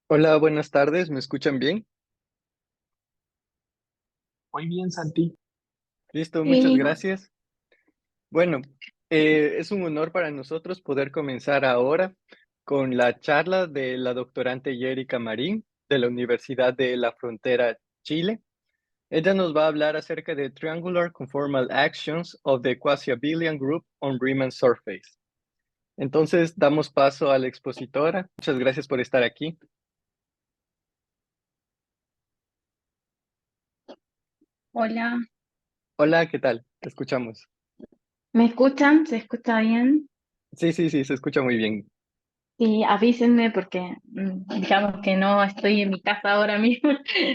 Hola, buenas tardes, ¿me escuchan bien? Muy bien, Santi. Listo, muchas Y gracias. Bueno, es un honor para nosotros poder comenzar ahora con la charla de la doctorante Yérica Marín de la Universidad de La Frontera, Chile. Ella nos va a hablar acerca de Triangular Conformal Actions of the Quasi-Abelian Group on Riemann Surface. Entonces, damos paso a la expositora. Muchas gracias por estar aquí. hola, Hola, ¿qué tal? Te escuchamos. ¿me escuchan? ¿Se escucha bien? Sí, sí, sí, se escucha muy bien. Sí, avísenme porque digamos que no estoy en mi casa ahora mismo.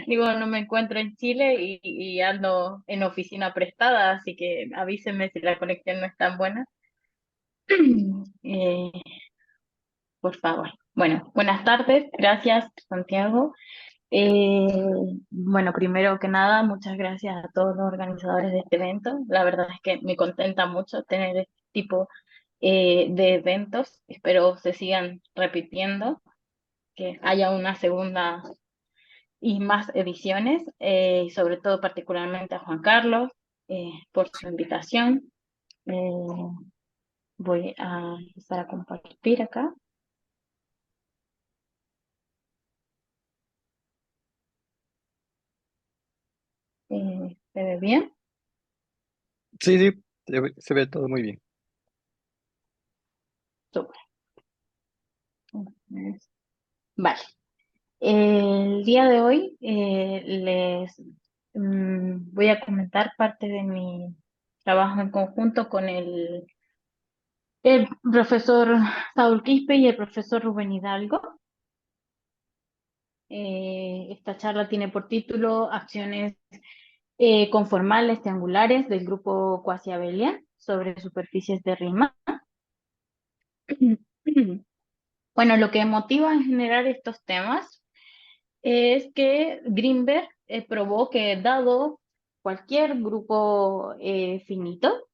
Digo, no me encuentro en Chile y ando en oficina prestada, así que avísenme si la conexión no es tan buena. Eh, por favor. Bueno, buenas tardes, gracias Santiago. Eh, bueno, primero que nada, muchas gracias a todos los organizadores de este evento. La verdad es que me contenta mucho tener este tipo de eventos. Espero se sigan repitiendo, que haya una segunda y más ediciones, y sobre todo particularmente a Juan Carlos por su invitación. Eh, voy a empezar a compartir acá. ¿Se ve bien? Sí, sí, se ve todo muy bien. Súper. Vale. El día de hoy les voy a comentar parte de mi trabajo en conjunto con el profesor Saúl Quispe y el profesor Rubén Hidalgo. Esta charla tiene por título Acciones conformales triangulares del grupo Quasi-Abelian sobre superficies de Riemann. Bueno, lo que motiva en generar estos temas es que Greenberg probó que dado cualquier grupo finito,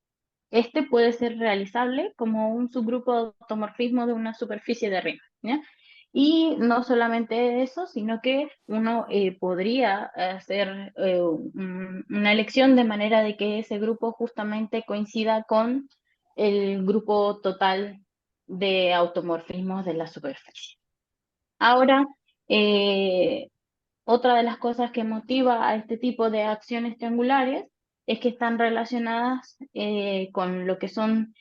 este puede ser realizable como un subgrupo de automorfismo de una superficie de Riemann, ¿ya? Y no solamente eso, sino que uno podría hacer una elección de manera de que ese grupo justamente coincida con el grupo total de automorfismos de la superficie. Ahora, eh, otra de las cosas que motiva a este tipo de acciones triangulares es que están relacionadas con lo que son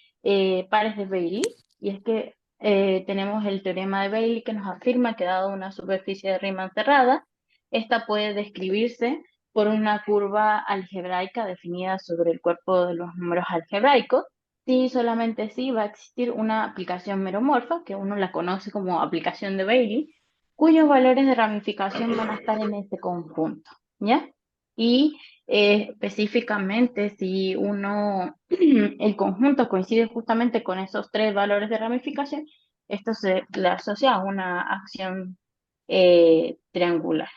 pares de Bailey, y es que tenemos el teorema de Bailey que nos afirma que dado una superficie de Riemann cerrada, esta puede describirse por una curva algebraica definida sobre el cuerpo de los números algebraicos, si solamente si va a existir una aplicación meromorfa, que uno la conoce como aplicación de Bailey, cuyos valores de ramificación van a estar en este conjunto, ¿ya? Y específicamente si uno, el conjunto coincide justamente con esos tres valores de ramificación, esto se le asocia a una acción triangular.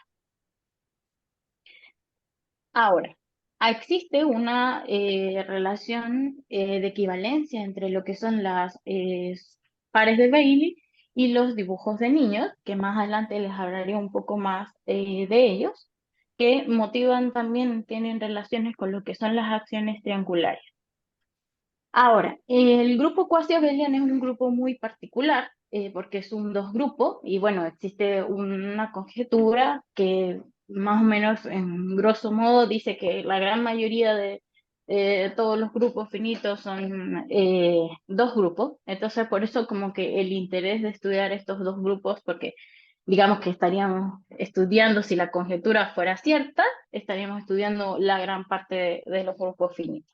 Ahora, existe una relación de equivalencia entre lo que son las pares de Bailey y los dibujos de niños, que más adelante les hablaré un poco más de ellos, que motivan también, tienen relaciones con lo que son las acciones triangulares. Ahora, el grupo quasi-abeliano es un grupo muy particular porque es un dos grupo y bueno, existe una conjetura que más o menos en grosso modo dice que la gran mayoría de todos los grupos finitos son dos grupos. Entonces, por eso como que el interés de estudiar estos dos grupos, porque digamos que estaríamos estudiando, si la conjetura fuera cierta, estaríamos estudiando la gran parte de los grupos finitos.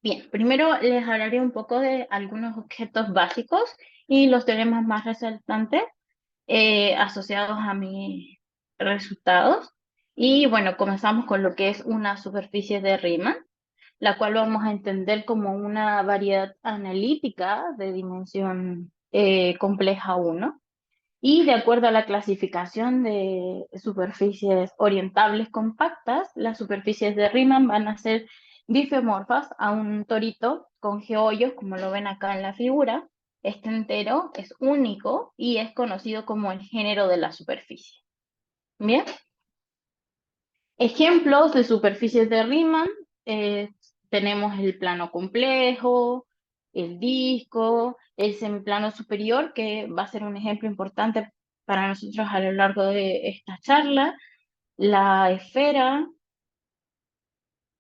Bien, primero les hablaré un poco de algunos objetos básicos y los teoremas más resaltantes asociados a mis resultados. Y bueno, comenzamos con lo que es una superficie de Riemann, la cual vamos a entender como una variedad analítica de dimensión compleja 1. Y de acuerdo a la clasificación de superficies orientables compactas, las superficies de Riemann van a ser difeomorfas a un torito con geollos, como lo ven acá en la figura, este entero es único y es conocido como el género de la superficie. Bien. Ejemplos de superficies de Riemann, tenemos el plano complejo, el disco, el semiplano superior, que va a ser un ejemplo importante para nosotros a lo largo de esta charla, la esfera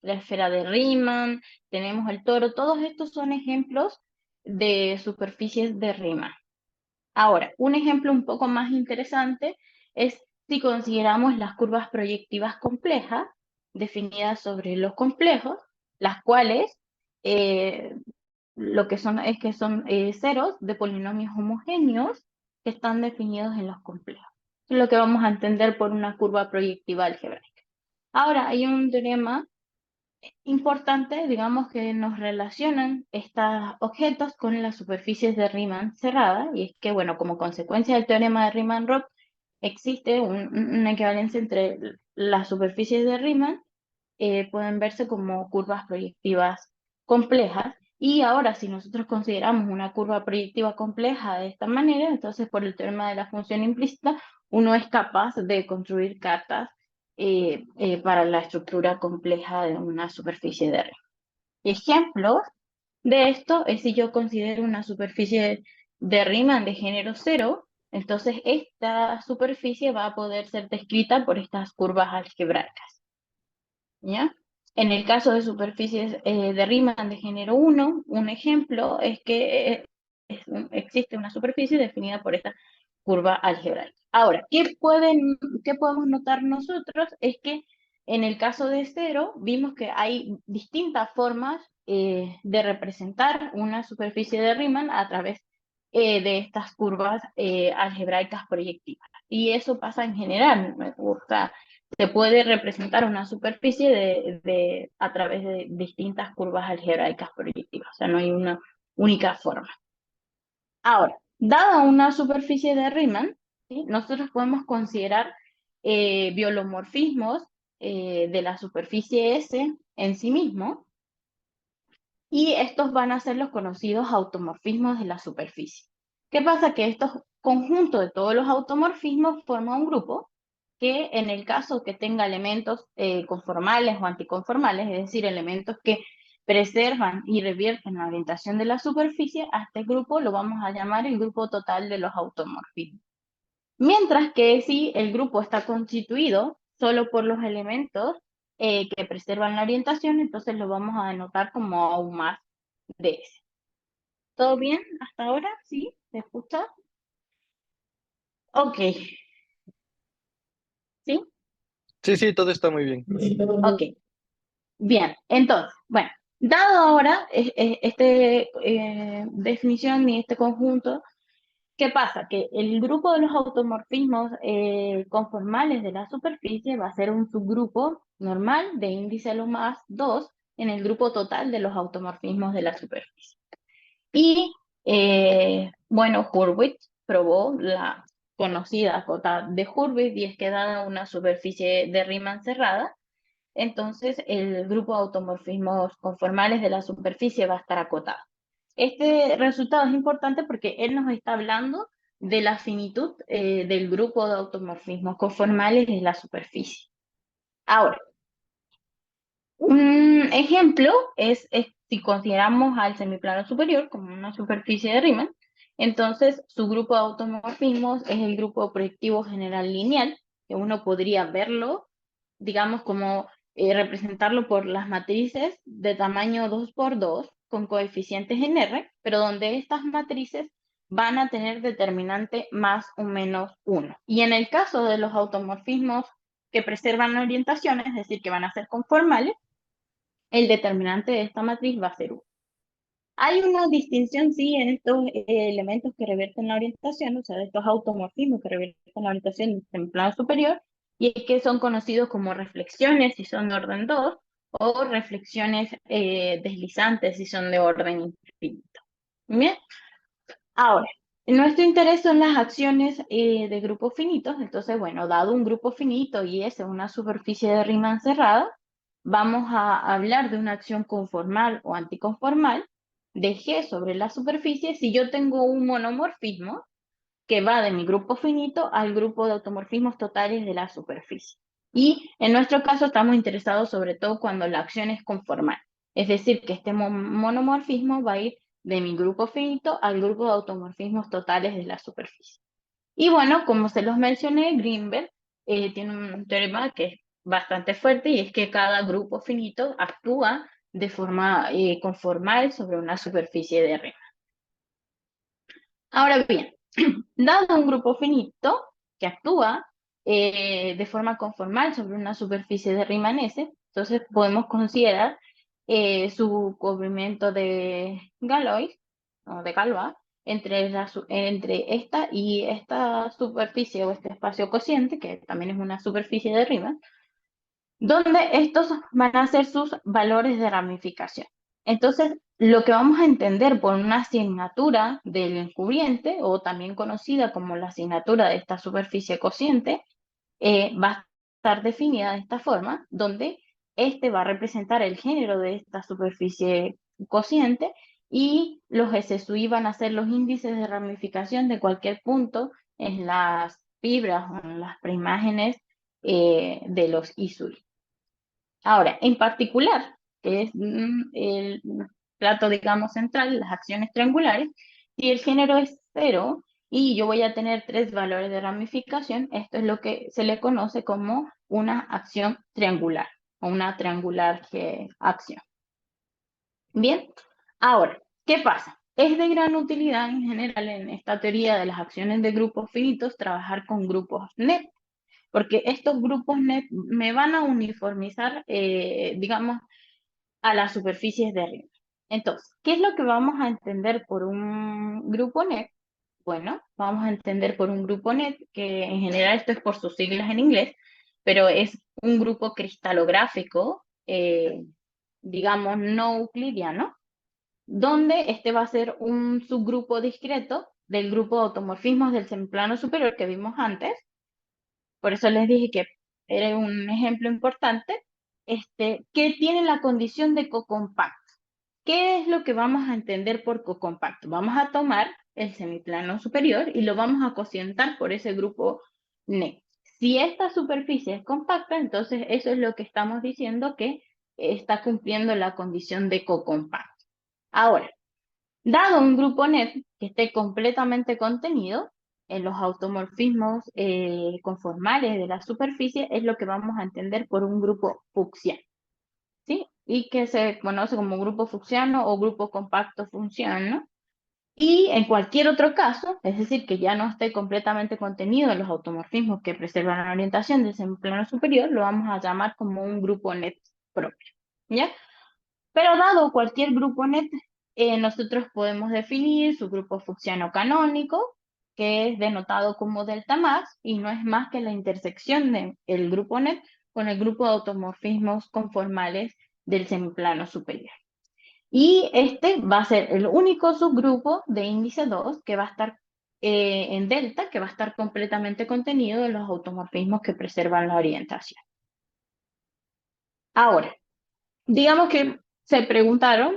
de Riemann, tenemos el toro, todos estos son ejemplos de superficies de Riemann. Ahora, un ejemplo un poco más interesante es si consideramos las curvas proyectivas complejas definidas sobre los complejos, las cuales lo que son es que son ceros de polinomios homogéneos que están definidos en los complejos. Es lo que vamos a entender por una curva proyectiva algebraica. Ahora, hay un teorema importante, digamos, que nos relacionan estos objetos con las superficies de Riemann cerrada, y es que, bueno, como consecuencia del teorema de Riemann-Roch, existe una equivalencia entre las superficies de Riemann, pueden verse como curvas proyectivas complejas, y ahora si nosotros consideramos una curva proyectiva compleja de esta manera, entonces por el teorema de la función implícita, uno es capaz de construir cartas para la estructura compleja de una superficie de Riemann. Ejemplos de esto es si yo considero una superficie de Riemann de género cero, entonces esta superficie va a poder ser descrita por estas curvas algebraicas. ¿Ya? En el caso de superficies de Riemann de género 1, un ejemplo es que existe una superficie definida por esta curva algebraica. Ahora, ¿qué podemos notar nosotros? Es que en el caso de cero, vimos que hay distintas formas de representar una superficie de Riemann a través de estas curvas algebraicas proyectivas. Y eso pasa en general, me gusta. Se puede representar una superficie a través de distintas curvas algebraicas proyectivas, o sea, no hay una única forma. Ahora, dada una superficie de Riemann, ¿sí?, nosotros podemos considerar biolomorfismos de la superficie S en sí mismo, y estos van a ser los conocidos automorfismos de la superficie. ¿Qué pasa? Que estos conjuntos de todos los automorfismos forman un grupo que en el caso que tenga elementos conformales o anticonformales, es decir, elementos que preservan y revierten la orientación de la superficie, a este grupo lo vamos a llamar el grupo total de los automorfismos. Mientras que si el grupo está constituido solo por los elementos que preservan la orientación, entonces lo vamos a denotar como aún más de ese. ¿Todo bien hasta ahora? ¿Sí? ¿Se escucha? Ok. ¿Sí? Sí, todo está muy bien. Ok. Bien, entonces, bueno, dado ahora esta definición y este conjunto, ¿qué pasa? Que el grupo de los automorfismos conformales de la superficie va a ser un subgrupo normal de índice lo más 2 en el grupo total de los automorfismos de la superficie. Y bueno, Hurwitz probó la conocida cota de Hurwitz, y es que dada una superficie de Riemann cerrada, entonces el grupo de automorfismos conformales de la superficie va a estar acotado. Este resultado es importante porque él nos está hablando de la finitud del grupo de automorfismos conformales de la superficie. Ahora, un ejemplo es si consideramos al semiplano superior como una superficie de Riemann, entonces su grupo de automorfismos es el grupo proyectivo general lineal, que uno podría verlo, digamos, como representarlo por las matrices de tamaño 2 por 2 con coeficientes en R, pero donde estas matrices van a tener determinante más o menos 1. Y en el caso de los automorfismos que preservan la orientación, es decir, que van a ser conformales, el determinante de esta matriz va a ser 1. Hay una distinción, sí, en estos elementos que revierten la orientación, o sea, de estos automorfismos que revierten la orientación en plano superior, y es que son conocidos como reflexiones si son de orden 2, o reflexiones deslizantes si son de orden infinito. Bien, ahora, nuestro interés son las acciones de grupos finitos, entonces, bueno, dado un grupo finito y es una superficie de Riemann cerrada, vamos a hablar de una acción conformal o anticonformal, de G sobre la superficie si yo tengo un monomorfismo que va de mi grupo finito al grupo de automorfismos totales de la superficie. Y en nuestro caso estamos interesados sobre todo cuando la acción es conformal. Es decir, que este monomorfismo va a ir de mi grupo finito al grupo de automorfismos totales de la superficie. Y bueno, como se los mencioné, Greenberg tiene un teorema que es bastante fuerte y es que cada grupo finito actúa de forma conformal sobre una superficie de Riemann. Ahora bien, dado un grupo finito que actúa de forma conformal sobre una superficie de Riemann S, entonces podemos considerar su cubrimiento de Galois o de Galois entre esta y esta superficie o este espacio cociente, que también es una superficie de Riemann, donde estos van a ser sus valores de ramificación. Entonces, lo que vamos a entender por una asignatura del encubriente, o también conocida como la asignatura de esta superficie cociente, va a estar definida de esta forma, donde este va a representar el género de esta superficie cociente y los SSUI van a ser los índices de ramificación de cualquier punto en las fibras o en las preimágenes de los ISUI. Ahora, en particular, que es el plato, digamos, central, las acciones triangulares, si el género es 0 y yo voy a tener 3 valores de ramificación, esto es lo que se le conoce como una acción triangular o una triangular acción. Bien, ahora, ¿qué pasa? Es de gran utilidad en general en esta teoría de las acciones de grupos finitos trabajar con grupos net, porque estos grupos net me van a uniformizar, digamos, a las superficies de Riemann. Entonces, ¿qué es lo que vamos a entender por un grupo net? Bueno, vamos a entender por un grupo net, que en general esto es por sus siglas en inglés, pero es un grupo cristalográfico, digamos, no euclidiano, donde este va a ser un subgrupo discreto del grupo de automorfismos del semiplano superior que vimos antes. Por eso les dije que era un ejemplo importante, que tiene la condición de cocompacto. ¿Qué es lo que vamos a entender por cocompacto? Vamos a tomar el semiplano superior y lo vamos a cocientar por ese grupo NE. Si esta superficie es compacta, entonces eso es lo que estamos diciendo que está cumpliendo la condición de cocompacto. Ahora, dado un grupo net que esté completamente contenido en los automorfismos conformales de la superficie, es lo que vamos a entender por un grupo fucsiano, ¿sí? Y que se conoce como grupo fucsiano o grupo compacto fucsiano. Y en cualquier otro caso, es decir, que ya no esté completamente contenido en los automorfismos que preservan la orientación del semiplano superior, lo vamos a llamar como un grupo net propio, ¿ya? Pero dado cualquier grupo net, nosotros podemos definir su grupo fucsiano canónico, que es denotado como delta más, y no es más que la intersección del grupo net con el grupo de automorfismos conformales del semiplano superior. Y este va a ser el único subgrupo de índice 2 que va a estar en delta, que va a estar completamente contenido en los automorfismos que preservan la orientación. Ahora, digamos que se preguntaron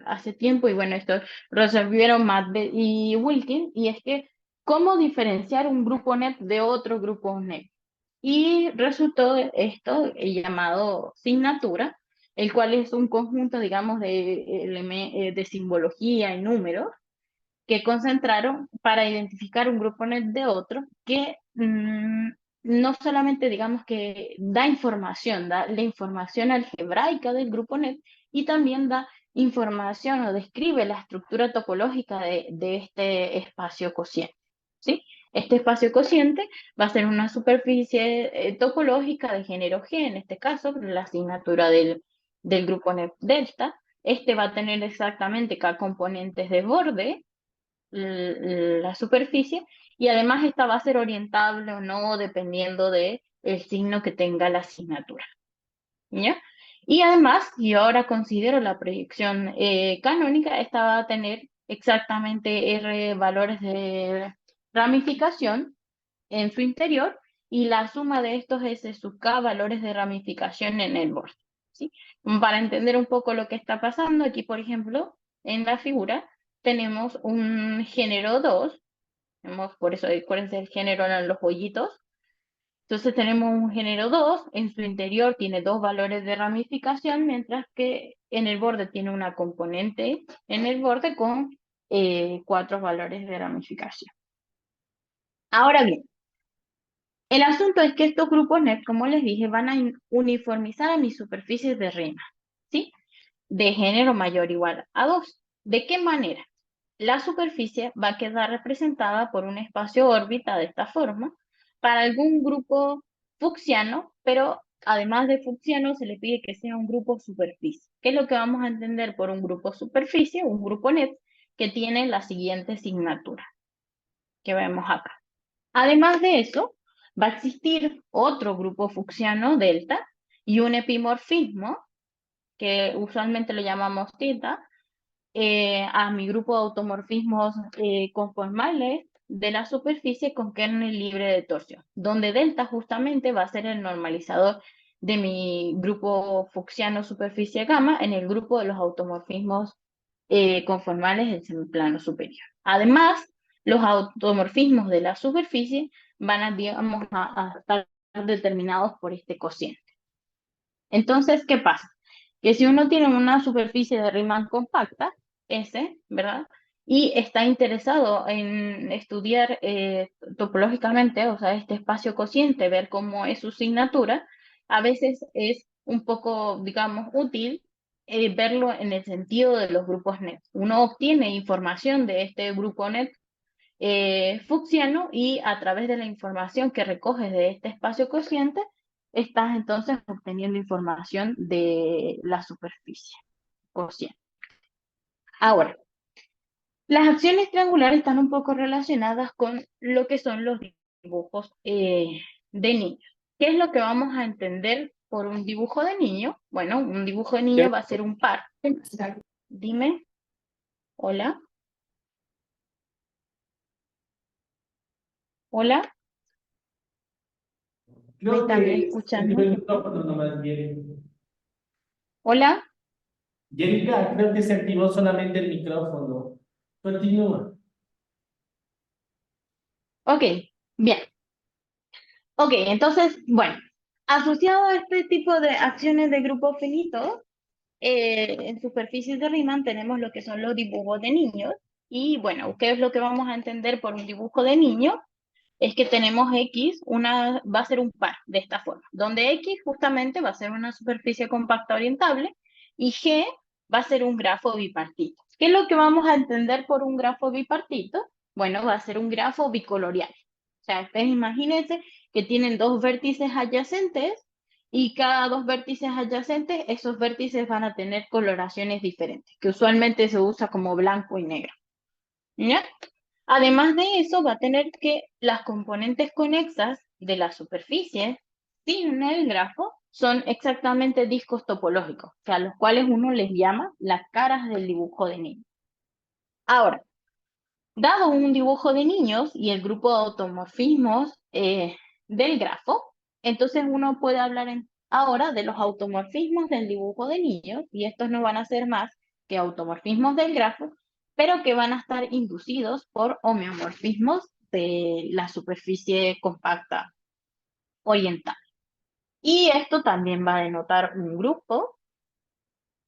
hace tiempo, y bueno, esto resolvieron Madde y Wilkin, y es que, ¿cómo diferenciar un grupo net de otro grupo net? Y resultó esto llamado signatura, el cual es un conjunto, digamos, de simbología y números que concentraron para identificar un grupo net de otro que no solamente digamos que da información, da la información algebraica del grupo net y también da información o describe la estructura topológica de este espacio cociente, ¿sí? Este espacio cociente va a ser una superficie topológica de género G, en este caso, la asignatura del grupo net delta. Este va a tener exactamente K componentes de borde, la superficie, y además esta va a ser orientable o no dependiendo del signo que tenga la asignatura, ¿ya? Y además, yo ahora considero la proyección canónica, esta va a tener exactamente R valores de ramificación en su interior, y la suma de estos es sus K valores de ramificación en el borde, ¿sí? Para entender un poco lo que está pasando, aquí por ejemplo, en la figura, tenemos un género 2, por eso acuérdense el género eran los hoyitos. Entonces tenemos un género 2, en su interior tiene dos valores de ramificación, mientras que en el borde tiene una componente en el borde con 4 valores de ramificación. Ahora bien, el asunto es que estos grupos net, como les dije, van a uniformizar a mis superficies de rima, ¿sí? De género mayor o igual a 2. ¿De qué manera? La superficie va a quedar representada por un espacio órbita de esta forma para algún grupo fucsiano, pero además de fucsiano se le pide que sea un grupo superficie. ¿Qué es lo que vamos a entender por un grupo superficie? Un grupo net que tiene la siguiente asignatura que vemos acá. Además de eso, va a existir otro grupo fucsiano delta y un epimorfismo que usualmente lo llamamos teta, a mi grupo de automorfismos conformales de la superficie con kernel libre de torsión, donde delta justamente va a ser el normalizador de mi grupo fucsiano superficie gamma en el grupo de los automorfismos conformales del semiplano superior. Además, los automorfismos de la superficie van a, digamos, a estar determinados por este cociente. Entonces, ¿qué pasa? Que si uno tiene una superficie de Riemann compacta, S, ¿verdad? Y está interesado en estudiar topológicamente, o sea, este espacio cociente, ver cómo es su signatura, a veces es un poco, digamos, útil verlo en el sentido de los grupos net. Uno obtiene información de este grupo net fucsiano y a través de la información que recoges de este espacio cociente, estás entonces obteniendo información de la superficie cociente. Ahora, las acciones triangulares están un poco relacionadas con lo que son los dibujos de niños. ¿Qué es lo que vamos a entender por un dibujo de niño? Bueno, un dibujo de niño va a ser un par. Dime, hola, hola, ¿me Creo están que se escuchando? activó el micrófono nomás, Jerry. Hola. Jerica, creo que se activó solamente el micrófono. Continúa. Ok, bien. Ok, entonces, bueno, asociado a este tipo de acciones de grupo finito, en superficies de Riemann tenemos lo que son los dibujos de niños. Y bueno, ¿qué es lo que vamos a entender por un dibujo de niño? Es que tenemos X, va a ser un par de esta forma, donde X justamente va a ser una superficie compacta orientable y G va a ser un grafo bipartito. ¿Qué es lo que vamos a entender por un grafo bipartito? Bueno, va a ser un grafo bicolorial. O sea, ustedes imagínense que tienen dos vértices adyacentes y cada dos vértices adyacentes, esos vértices van a tener coloraciones diferentes, que usualmente se usa como blanco y negro. ¿Ya? Además de eso, va a tener que las componentes conexas de la superficie sin el grafo son exactamente discos topológicos, o sea, los cuales uno les llama las caras del dibujo de niños. Ahora, dado un dibujo de niños y el grupo de automorfismos del grafo, entonces uno puede hablar ahora de los automorfismos del dibujo de niños, y estos no van a ser más que automorfismos del grafo, pero que van a estar inducidos por homeomorfismos de la superficie compacta oriental. Y esto también va a denotar un grupo,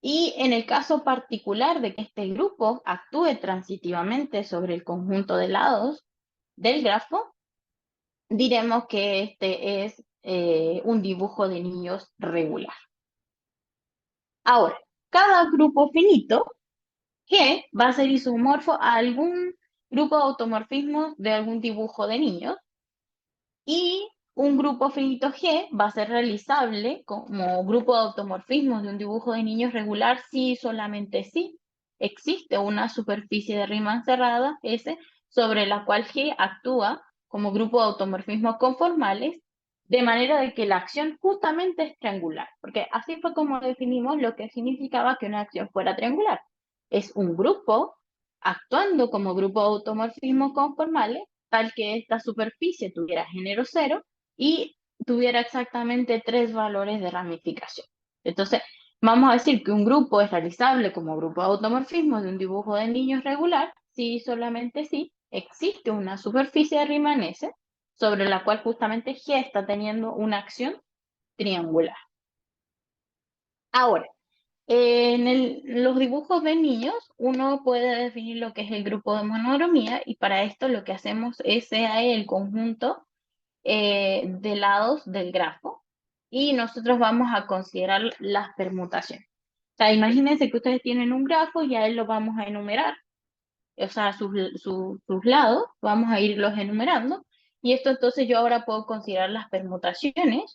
y en el caso particular de que este grupo actúe transitivamente sobre el conjunto de lados del grafo, diremos que este es un dibujo de niños regular. Ahora, cada grupo finito G va a ser isomorfo a algún grupo de automorfismos de algún dibujo de niños, y un grupo finito G va a ser realizable como grupo de automorfismos de un dibujo de niños regular si solamente si existe una superficie de Riemann cerrada S sobre la cual G actúa como grupo de automorfismos conformales, de manera de que la acción justamente es triangular, porque así fue como definimos lo que significaba que una acción fuera triangular. Es un grupo actuando como grupo de automorfismos conformales tal que esta superficie tuviera género cero y tuviera exactamente 3 valores de ramificación. Entonces, Vamos a decir que un grupo es realizable como grupo de automorfismo de un dibujo de niños regular si y solamente si existe una superficie de Riemann S sobre la cual justamente G está teniendo una acción triangular. Ahora, los dibujos de niños, uno puede definir lo que es el grupo de monodromía y para esto lo que hacemos es el conjunto de lados del grafo y nosotros vamos a considerar las permutaciones. O sea, imagínense que ustedes tienen un grafo y a él lo vamos a enumerar, o sea, sus lados, vamos a irlos enumerando y esto entonces yo ahora puedo considerar las permutaciones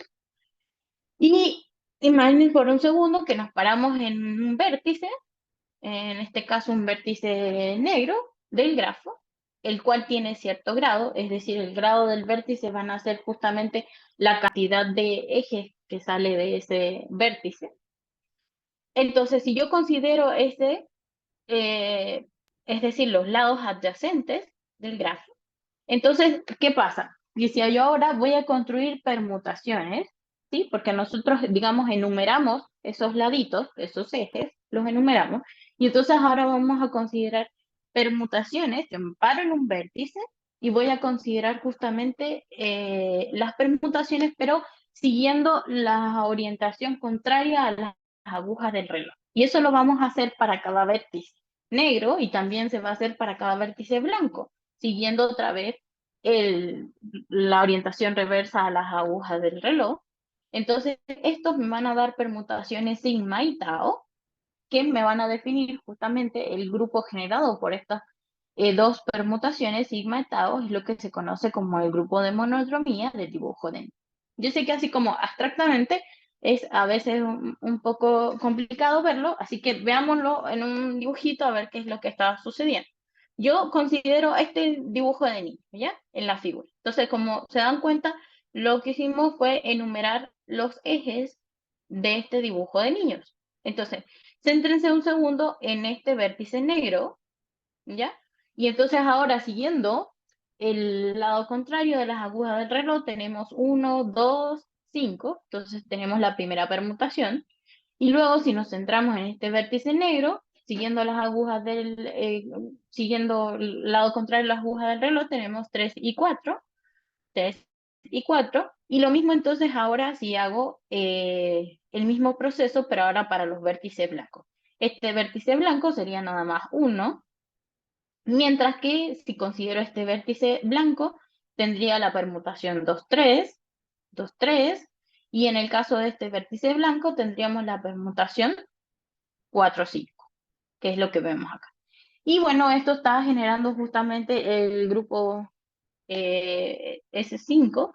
y imaginen por un segundo que nos paramos en un vértice, en este caso un vértice negro del grafo, el cual tiene cierto grado, es decir, el grado del vértice van a ser justamente la cantidad de ejes que sale de ese vértice. Entonces, si yo considero eh, es decir, los lados adyacentes del grafo, entonces, ¿qué pasa? Y si yo ahora voy a construir permutaciones, ¿sí? Porque nosotros, digamos, enumeramos esos laditos, esos ejes, los enumeramos, y entonces ahora vamos a considerar permutaciones, yo me paro en un vértice y voy a considerar justamente las permutaciones, pero siguiendo la orientación contraria a las agujas del reloj. Y eso lo vamos a hacer para cada vértice negro y también se va a hacer para cada vértice blanco, siguiendo otra vez el, la orientación reversa a las agujas del reloj. Entonces, estos me van a dar permutaciones sigma y tau, que me van a definir justamente el grupo generado por estas dos permutaciones, sigma y tau, es lo que se conoce como el grupo de monodromía del dibujo de N. Yo sé que así como abstractamente es a veces un poco complicado verlo, así que veámoslo en un dibujito a ver qué es lo que está sucediendo. Yo considero este dibujo de niño, ¿ya? En la figura. Entonces, como se dan cuenta, lo que hicimos fue enumerar los ejes de este dibujo de niños. Entonces, céntrense un segundo en este vértice negro, ¿ya? Y entonces ahora siguiendo el lado contrario de las agujas del reloj, tenemos 1, 2, 5. Entonces tenemos la primera permutación. Y luego si nos centramos en este vértice negro, siguiendo las agujas siguiendo el lado contrario de las agujas del reloj, tenemos 3 y 4. 3 y 4. Y lo mismo entonces ahora si hago el mismo proceso, pero ahora para los vértices blancos. Este vértice blanco sería nada más 1, mientras que si considero este vértice blanco, tendría la permutación 2, 3, 2, 3, y en el caso de este vértice blanco tendríamos la permutación 4, 5, que es lo que vemos acá. Y bueno, esto está generando justamente el grupo S5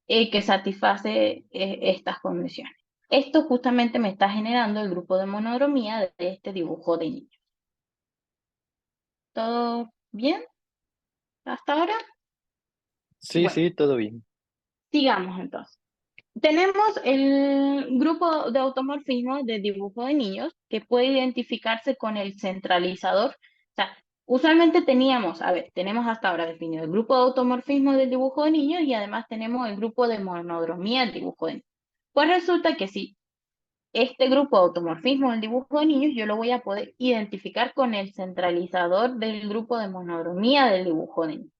que satisface estas condiciones. Esto justamente me está generando el grupo de monodromía de este dibujo de niño. ¿Todo bien hasta ahora? Sí, Bueno, sí, todo bien. sigamos entonces. Tenemos el grupo de automorfismo de dibujo de niños que puede identificarse con el centralizador. O sea, usualmente teníamos, a ver, tenemos hasta ahora definido el grupo de automorfismo del dibujo de niños y además tenemos el grupo de monodromía del dibujo de niños. Pues resulta que sí, este grupo de automorfismo del dibujo de niños yo lo voy a poder identificar con el centralizador del grupo de monodromía del dibujo de niños.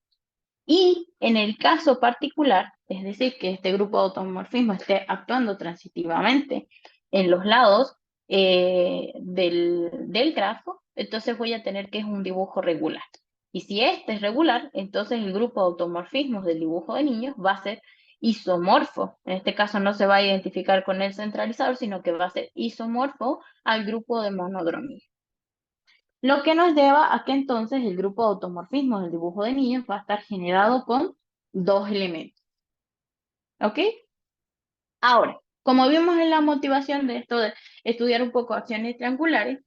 Y en el caso particular, es decir, que este grupo de automorfismo esté actuando transitivamente en los lados del grafo, entonces voy a tener que es un dibujo regular. Y si este es regular, entonces el grupo de automorfismos del dibujo de niños va a ser isomorfo. En este caso no se va a identificar con el centralizador, sino que va a ser isomorfo al grupo de monodromía. Lo que nos lleva a que entonces el grupo de automorfismos del dibujo de niños va a estar generado con dos elementos. ¿Ok? Ahora, como vimos en la motivación de esto de estudiar un poco acciones triangulares,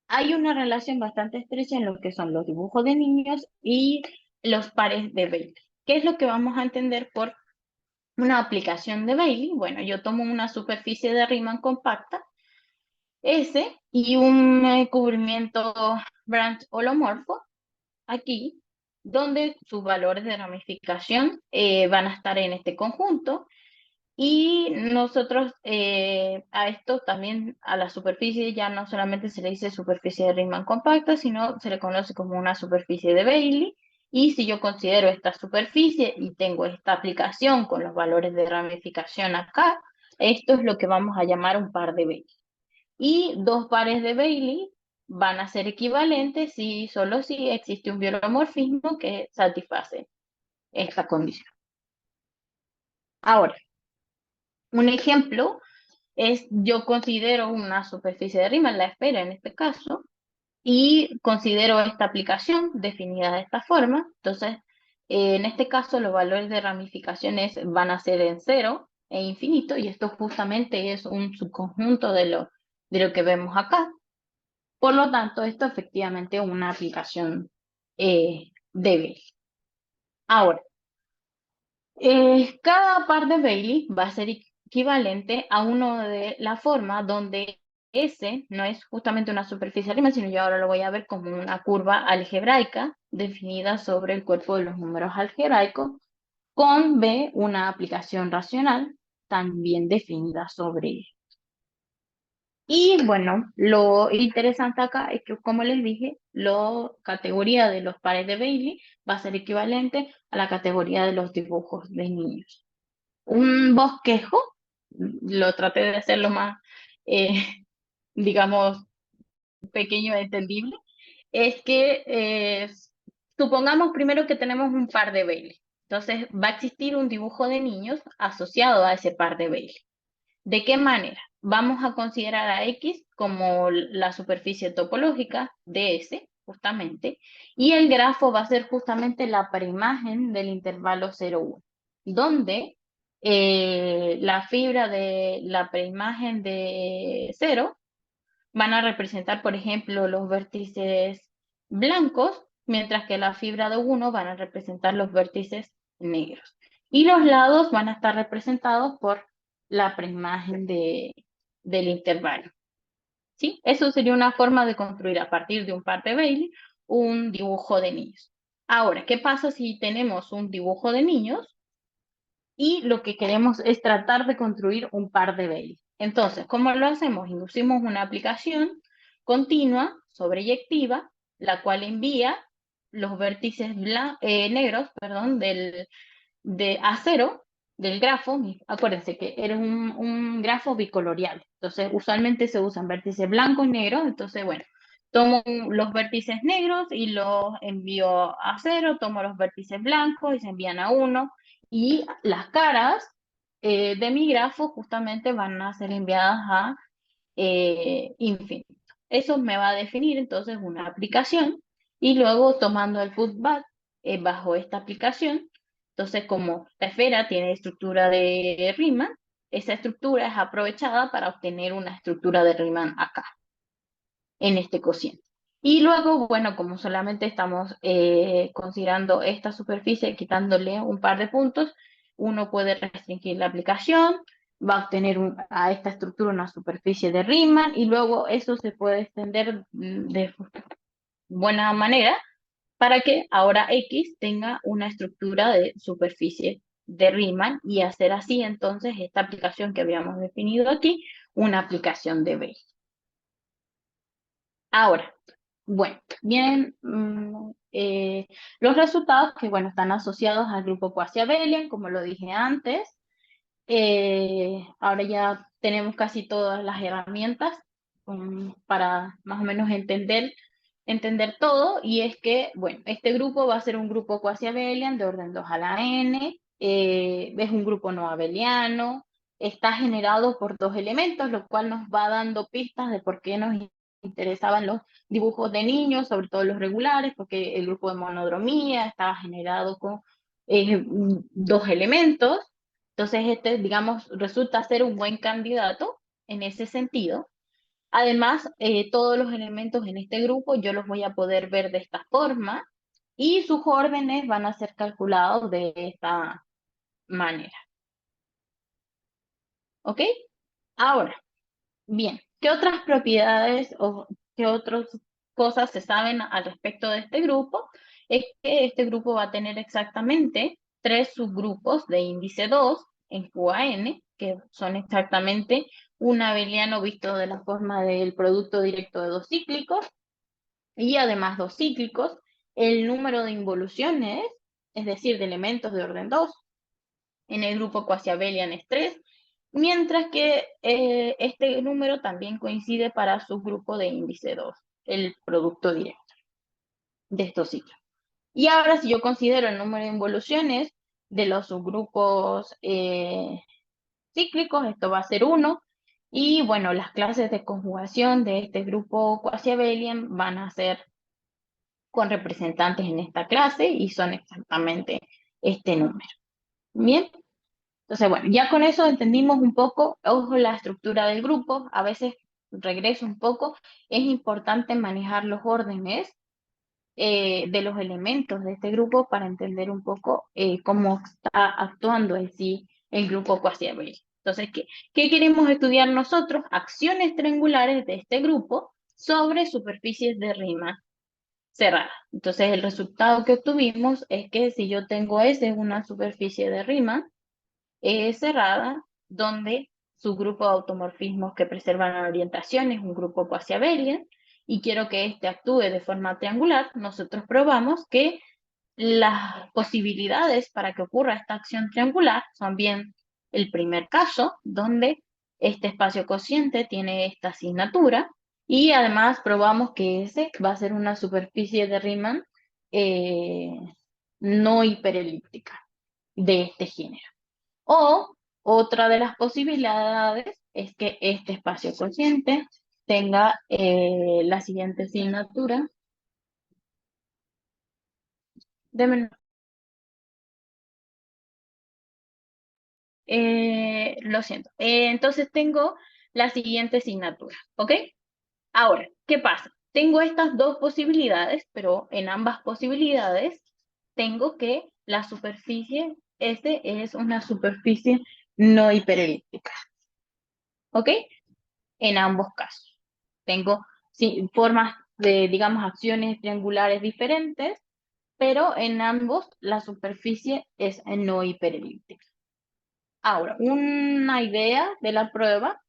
hay una relación bastante estrecha en lo que son los dibujos de niños y los pares de Bailey. ¿Qué es lo que vamos a entender por una aplicación de Bailey? Bueno, yo tomo una superficie de Riemann compacta, S, y un cubrimiento branch holomorfo, aquí, donde sus valores de ramificación van a estar en este conjunto Y nosotros a esto también, a la superficie, ya no solamente se le dice superficie de Riemann compacta, sino se le conoce como una superficie de Bailey. Y si yo considero esta superficie y tengo esta aplicación con los valores de ramificación acá, esto es lo que vamos a llamar un par de Bailey. Y dos pares de Bailey van a ser equivalentes si solo si existe un biomorfismo que satisface esta condición. Ahora, un ejemplo es, yo considero una superficie de Riemann, la esfera en este caso, y considero esta aplicación definida de esta forma. Entonces, en este caso, los valores de ramificaciones van a ser en 0 e infinito, y esto justamente es un subconjunto de lo que vemos acá. Por lo tanto, esto efectivamente es una aplicación débil. Ahora, cada par de Bailey va a ser equivalente a uno de la forma donde S no es justamente una superficie Riemann, sino yo ahora lo voy a ver como una curva algebraica definida sobre el cuerpo de los números algebraicos, con B una aplicación racional también definida sobre. Y bueno, lo interesante acá es que, como les dije, la categoría de los pares de Bailey va a ser equivalente a la categoría de los dibujos de niños. Un bosquejo, lo traté de hacer lo más, digamos, pequeño e entendible, es que supongamos primero que tenemos un par de Bailey. Entonces va a existir un dibujo de niños asociado a ese par de Bailey. ¿De qué manera? Vamos a considerar a X como la superficie topológica de S, justamente, y el grafo va a ser justamente la preimagen del intervalo 0,1, donde la fibra de la preimagen de 0 van a representar, por ejemplo, los vértices blancos, mientras que la fibra de 1 van a representar los vértices negros. Y los lados van a estar representados por la preimagen del intervalo. ¿Sí? Eso sería una forma de construir a partir de un par de Bailey un dibujo de niños. Ahora, ¿qué pasa si tenemos un dibujo de niños y lo que queremos es tratar de construir un par de Bailey? Entonces, ¿cómo lo hacemos? Inducimos una aplicación continua, sobreyectiva, la cual envía los vértices negros, perdón, de A0 del grafo. Acuérdense que era un grafo bicolorial, entonces usualmente se usan vértices blancos y negros. Entonces, bueno, tomo los vértices negros y los envío a 0, tomo los vértices blancos y se envían a 1, y las caras de mi grafo justamente van a ser enviadas a infinito. Eso me va a definir entonces una aplicación, y luego tomando el putback bajo esta aplicación. Entonces, como la esfera tiene estructura de Riemann, esa estructura es aprovechada para obtener una estructura de Riemann acá, en este cociente. Y luego, bueno, como solamente estamos considerando esta superficie, quitándole un par de puntos, uno puede restringir la aplicación, va a obtener a esta estructura una superficie de Riemann, y luego eso se puede extender de buena manera para que ahora X tenga una estructura de superficie de Riemann, y hacer así entonces esta aplicación que habíamos definido aquí, una aplicación de B. Ahora, bueno, vienen los resultados que, bueno, están asociados al grupo quasi-abelian, como lo dije antes. Ahora ya tenemos casi todas las herramientas para más o menos entender todo, y es que, bueno, este grupo va a ser un grupo quasi-abelian de orden 2 a la n, es un grupo no abeliano, está generado por dos elementos, lo cual nos va dando pistas de por qué nos interesaban los dibujos de niños, sobre todo los regulares, porque el grupo de monodromía estaba generado con dos elementos. Entonces, este, digamos, resulta ser un buen candidato en ese sentido. Además, todos los elementos en este grupo yo los voy a poder ver de esta forma, y sus órdenes van a ser calculados de esta manera. ¿Ok? Ahora, bien, ¿qué otras propiedades o qué otras cosas se saben al respecto de este grupo? Es que este grupo va a tener exactamente 3 subgrupos de índice 2 en QAN, que son exactamente un abeliano visto de la forma del producto directo de dos cíclicos, y además dos cíclicos, el número de involuciones, es decir, de elementos de orden 2, en el grupo quasi-abelian es 3, mientras que este número también coincide para subgrupo de índice 2, el producto directo de estos ciclos. Y ahora, si yo considero el número de involuciones de los subgrupos cíclicos, esto va a ser 1. Y bueno, las clases de conjugación de este grupo quasi-abelian van a ser con representantes en esta clase y son exactamente este número. Bien, entonces bueno, ya con eso entendimos un poco, ojo, la estructura del grupo. A veces regreso un poco, es importante manejar los órdenes de los elementos de este grupo para entender un poco cómo está actuando en sí el grupo quasi-abeliano. Entonces, ¿qué queremos estudiar nosotros? Acciones triangulares de este grupo sobre superficies de Riemann cerrada. Entonces, el resultado que obtuvimos es que si yo tengo S en una superficie de Riemann cerrada, donde su grupo de automorfismos que preservan la orientación es un grupo quasi-abelian, y quiero que este actúe de forma triangular, nosotros probamos que las posibilidades para que ocurra esta acción triangular son bien el primer caso, donde este espacio cociente tiene esta asignatura, y además probamos que ese va a ser una superficie de Riemann eh, no hiperelíptica de este género. O otra de las posibilidades es que este espacio cociente tenga la siguiente asignatura. Lo siento. Entonces tengo la siguiente asignatura, ¿ok? Ahora, ¿qué pasa? Tengo estas dos posibilidades, pero en ambas posibilidades tengo que la superficie S es una superficie no hiperelíptica, ¿ok? En ambos casos. Tengo sí, formas de, digamos, acciones triangulares diferentes, pero en ambos la superficie es no hiperelíptica. Ahora, una idea de la prueba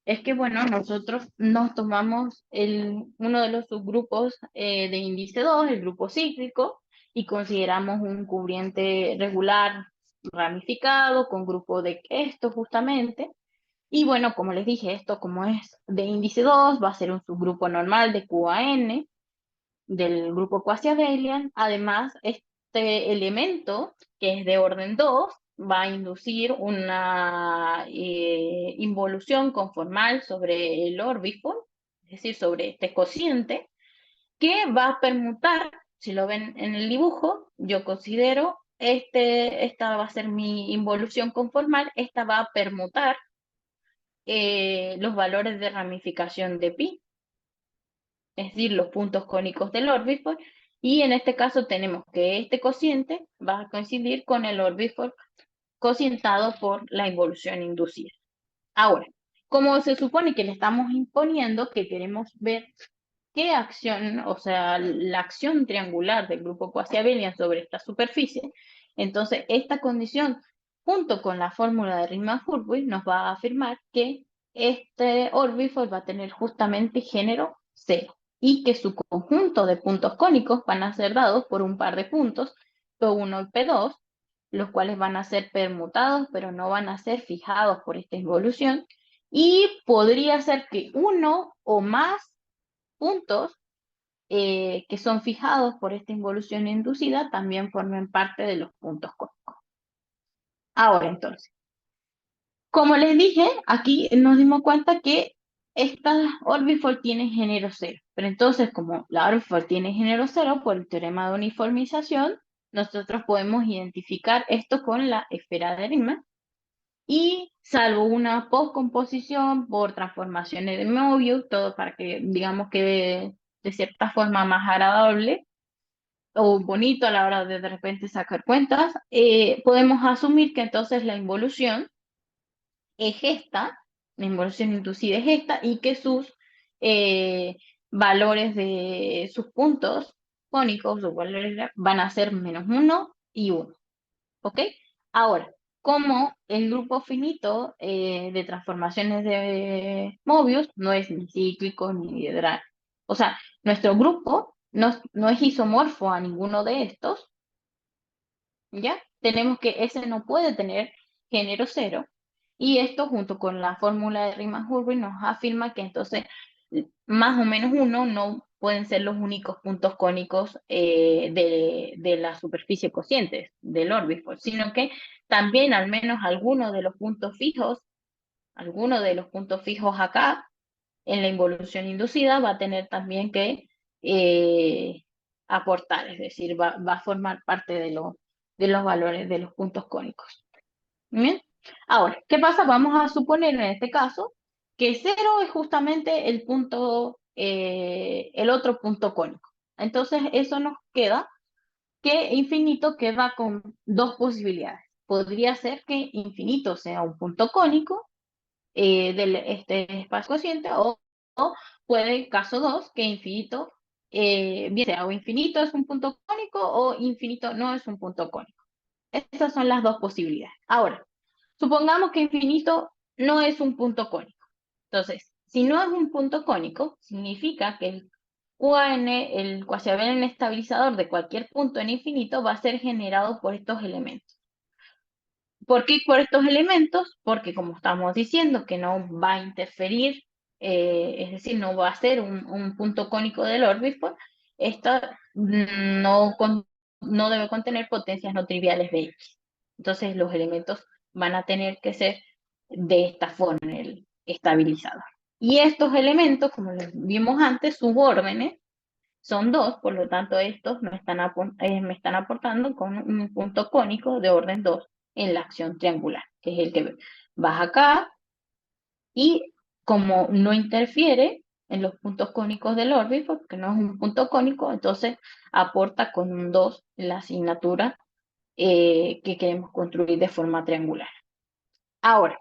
es que, bueno, nosotros nos tomamos uno de los subgrupos de índice 2, el grupo cíclico, y consideramos un cubriente regular ramificado con grupo de esto justamente. Y bueno, como les dije, esto como es de índice 2, va a ser un subgrupo normal de QAN del grupo quasi-abelian. Además, este elemento, que es de orden 2, va a inducir una involución conformal sobre el orbifold, es decir, sobre este cociente, que va a permutar, si lo ven en el dibujo, yo considero, esta va a ser mi involución conformal, esta va a permutar los valores de ramificación de pi, es decir, los puntos cónicos del orbifold, y en este caso tenemos que este cociente va a coincidir con el orbifold cocientado por la involución inducida. Ahora, como se supone que le estamos imponiendo que queremos ver qué acción, o sea, la acción triangular del grupo quasi-abelian sobre esta superficie, entonces esta condición, junto con la fórmula de Riemann-Hurwitz, nos va a afirmar que este orbifold va a tener justamente género cero y que su conjunto de puntos cónicos van a ser dados por un par de puntos, P1 y P2, los cuales van a ser permutados, pero no van a ser fijados por esta involución, y podría ser que uno o más puntos que son fijados por esta involución inducida también formen parte de los puntos cónicos. Ahora entonces, como les dije, aquí nos dimos cuenta que esta orbifold tiene género cero, pero entonces como la orbifold tiene género cero por el teorema de uniformización, nosotros podemos identificar esto con la esfera de Riemann, y salvo una postcomposición por transformaciones de Mobius, todo para que digamos que de cierta forma más agradable o bonito a la hora de repente sacar cuentas, podemos asumir que entonces la involución es esta, la involución inducida es esta, y que sus valores de sus puntos cónicos, sus valores van a ser -1 y 1. ¿Ok? Ahora, como el grupo finito de transformaciones de Möbius no es ni cíclico ni hidral. O sea, nuestro grupo no es isomorfo a ninguno de estos, ¿ya? Tenemos que ese no puede tener género cero, y esto junto con la fórmula de Riemann-Hurwitz nos afirma que entonces más o menos uno no pueden ser los únicos puntos cónicos de la superficie cociente del órbita, sino que también al menos algunos de los puntos fijos acá en la involución inducida va a tener también que eh, aportar, es decir, va a formar parte de los valores de los puntos cónicos. ¿Bien? Ahora, ¿qué pasa? Vamos a suponer en este caso que cero es justamente el punto, el otro punto cónico. Entonces, eso nos queda que infinito queda con dos posibilidades. Podría ser que infinito sea un punto cónico este espacio cociente, o puede, caso 2, que infinito, bien sea o infinito es un punto cónico o infinito no es un punto cónico. Estas son las dos posibilidades. Ahora, supongamos que infinito no es un punto cónico. Entonces, si no es un punto cónico, significa que el QN, el cuasi-abeliano estabilizador de cualquier punto en infinito, va a ser generado por estos elementos. ¿Por qué por estos elementos? Porque como estamos diciendo que no va a interferir, es decir, no va a ser un punto cónico del órbita, esta no debe contener potencias no triviales de X. Entonces los elementos van a tener que ser de esta forma en el estabilizador. Y estos elementos, como los vimos antes, subórdenes, son dos, por lo tanto estos me están aportando con un punto cónico de orden 2 en la acción triangular, que es el que vas acá, y como no interfiere en los puntos cónicos del órbita, porque no es un punto cónico, entonces aporta con un 2 en la asignatura que queremos construir de forma triangular. Ahora,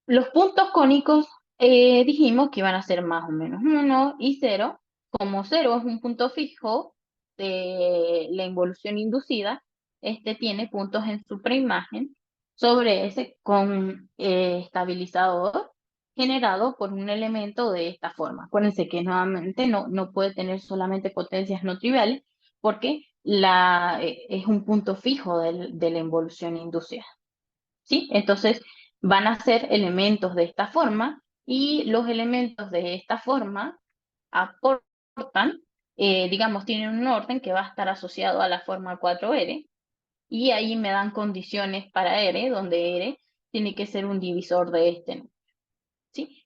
los puntos cónicos dijimos que iban a ser más o menos 1 y 0. Como 0 es un punto fijo de la involución inducida, este tiene puntos en su preimagen sobre ese con estabilizador generado por un elemento de esta forma. Acuérdense que nuevamente no puede tener solamente potencias no triviales porque es un punto fijo de la involución inducida. ¿Sí? Entonces van a ser elementos de esta forma, y los elementos de esta forma aportan, digamos, tienen un orden que va a estar asociado a la forma 4R, y ahí me dan condiciones para R, donde R tiene que ser un divisor de este número. ¿Sí?